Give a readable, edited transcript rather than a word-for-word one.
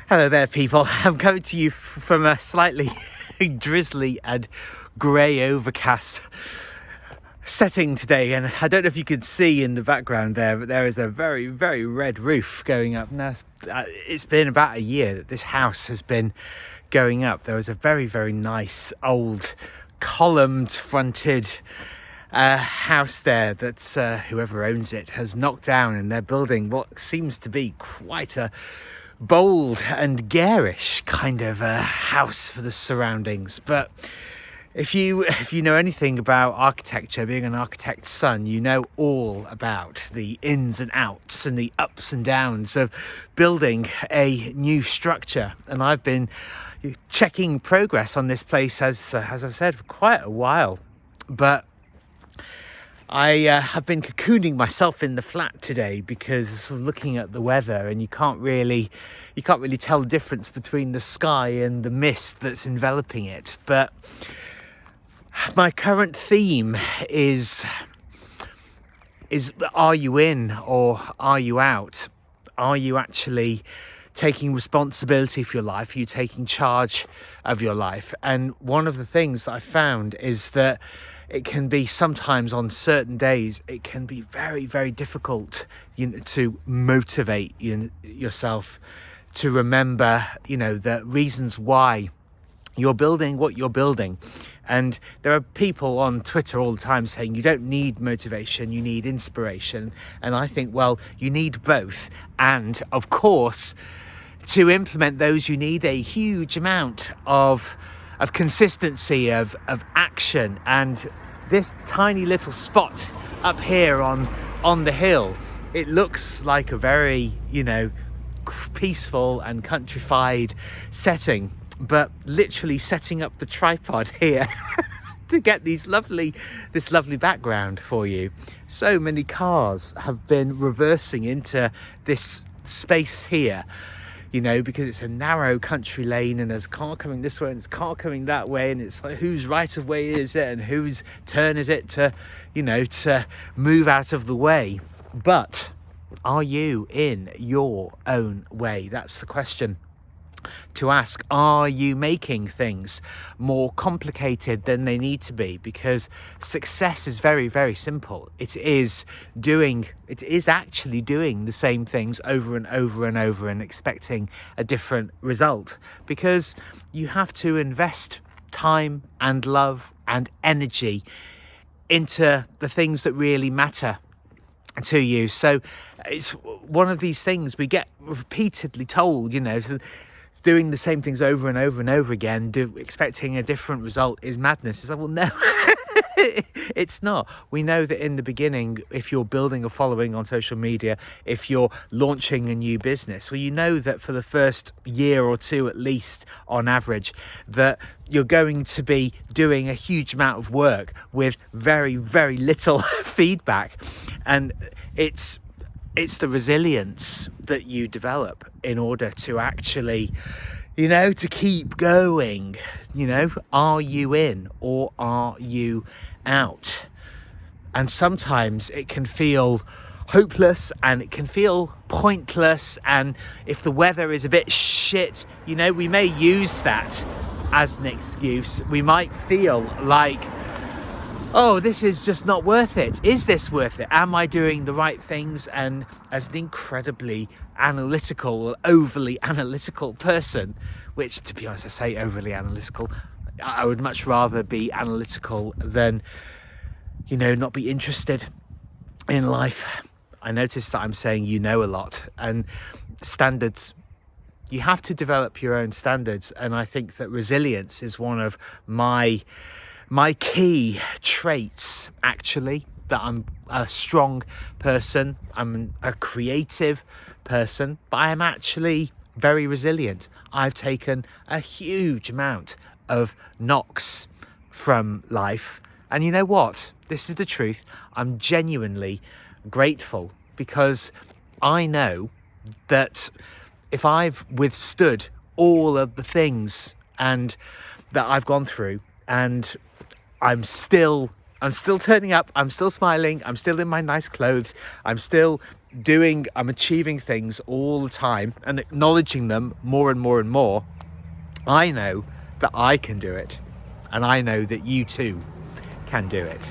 Hello there, people. I'm coming to you from a slightly drizzly and grey overcast setting today, and I don't know if you could see in the background there, but there is a very, very red roof going up. Now, it's been about a year that this house has been going up. There was a very, very nice old columned fronted house there that whoever owns it has knocked down, and they're building what seems to be quite a bold and garish kind of a house for the surroundings. But if you know anything about architecture, being an architect's son, you know all about the ins and outs and the ups and downs of building a new structure. And I've been checking progress on this place, as I've said, for quite a while. But I have been cocooning myself in the flat today because sort of looking at the weather, and you can't really tell the difference between the sky and the mist that's enveloping it. But my current theme is are you in or are you out? Are you actually taking responsibility for your life? Are you taking charge of your life? And one of the things that I found is that it can be sometimes on certain days, it can be very, very difficult, to motivate yourself to remember, the reasons why you're building what you're building. And there are people on Twitter all the time saying you don't need motivation, you need inspiration. And I think, well, you need both. And of course, to implement those, you need a huge amount of consistency, of action. And this tiny little spot up here on the hill, it looks like a very, peaceful and countrified setting. But literally setting up the tripod here to get this lovely background for you. So many cars have been reversing into this space here, because it's a narrow country lane, and there's a car coming this way and there's a car coming that way, and it's like, whose right of way is it and whose turn is it to move out of the way? But are you in your own way? That's the question to ask. Are you making things more complicated than they need to be? Because success is very, very simple. It is actually doing the same things over and over and over and expecting a different result, because you have to invest time and love and energy into the things that really matter to you. So it's one of these things we get repeatedly told, doing the same things over and over and over again, expecting a different result is madness. It's like, well, no, it's not. We know that in the beginning, if you're building a following on social media, if you're launching a new business, well, you know that for the first year or two, at least on average, that you're going to be doing a huge amount of work with very, very little feedback. And it's the resilience that you develop in order to actually, to keep going. Are you in or are you out? And sometimes it can feel hopeless and it can feel pointless. And if the weather is a bit shit, we may use that as an excuse. We might feel like, oh, this is just not worth it. Is this worth it? Am I doing the right things? And as an incredibly analytical, overly analytical person, which, to be honest, I say overly analytical, I would much rather be analytical than, not be interested in life. I notice that I'm saying a lot. And standards, you have to develop your own standards. And I think that resilience is one of my key traits, actually, that I'm a strong person, I'm a creative person, but I am actually very resilient. I've taken a huge amount of knocks from life. And you know what? This is the truth. I'm genuinely grateful, because I know that if I've withstood all of the things and that I've gone through, and I'm still turning up, I'm still smiling, I'm still in my nice clothes, I'm still I'm achieving things all the time and acknowledging them more and more and more, I know that I can do it, and I know that you too can do it.